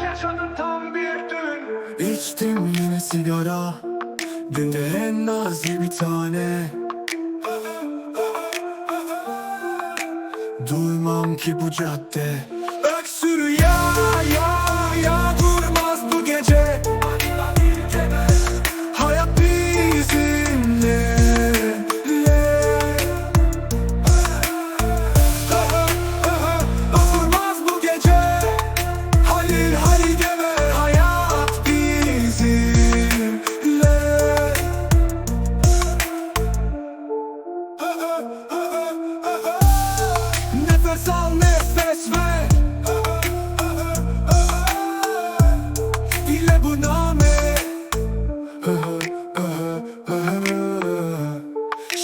Yaşadım tam bir dün. İçtim yine sigara, günde en nazik bir tane. Duymam ki bu cadde öksürü ya durmaz bu gece. Hayat bizimle. Durmaz bu gece. Halil deme. Hayat bizimle. Nefes al, nefes ver. Dile bu name.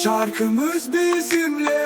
Şarkımız bizimle.